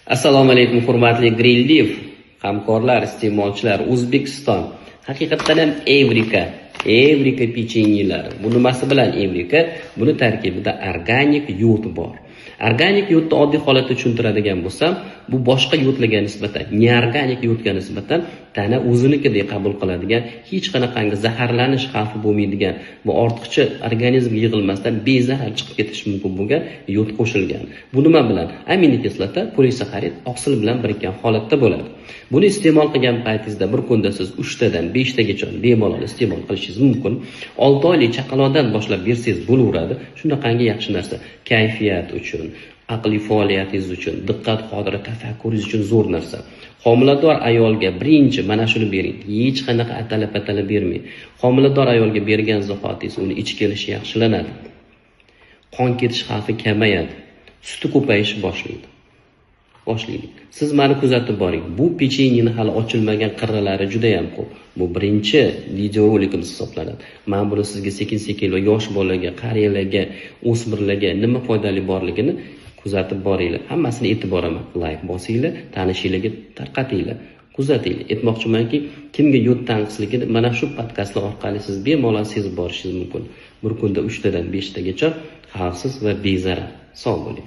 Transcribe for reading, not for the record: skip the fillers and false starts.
Assalomu alaykum hurmatli Greenleaf hamkorlar, iste'molchilar. O'zbekiston haqiqatan ham Evrika pechenyelar. Bu nimasi bilan Evrika? Buni tarkibida organik yod bor. Organik yodni oddiy holatda tushuntiradigan bo'lsam, bu boshqa yodlarga nisbatan, neorganik yodga nisbatan tana o'zinikidek qabul qiladigan, hech qanaqangi zaharlanish xavfi bo'lmaydigan va ortiqcha organizmga yig'ilmasdan bezarar chiqib ketishi mumkin bo'lgan yod qo'shilgan. Bu nima bilan? Aminokislota, polisaxarid oqsil bilan birikkan holatda bo'ladi. Buni iste'mol qilgan paytingizda bir kunda siz 3 tadan 5 tagacha bemalol iste'mol qilishingiz mumkin. 6 oylik chaqaloqdan boshlab bersangiz bo'laveradi. Shunaqangi yaxshi narsa. Kayfiyat uchun, aqliy faoliyatingiz uchun, diqqat qodiri tafakkuringiz uchun zo'r narsa. Homilador ayolga birinchi mana shuni bering. Hech qanaqa atalab bermang. Homilador ayolga bergan zahotingiz uni ich kelishi yaxshilanadi. Qon ketish xavfi kamayadi. Suti ko'payishni boshlaydi. Siz meni kuzatib boring. Bu pechenyening hali ochilmagan qirralari juda ham ko'p. Bu birinchi videorolikimiz hisoblanadi. Men buni sizga sekin-sekin va yosh bolalarga, qariyalarga, o'smirlarga nima foydali borligini kuzatib boringlar. Hammasini e'tiboraman. Like bosinglar, tanishinglarga tarqatinglar. Kuzatinglar. Aytmoqchimanki, kimga yod tanqisligini mana shu podkastlar orqali siz bemalol sezib borishingiz mumkin. Bir kunda 3 tadan 5 tagacha xavfsiz va bezarar. Sog' bo'ling.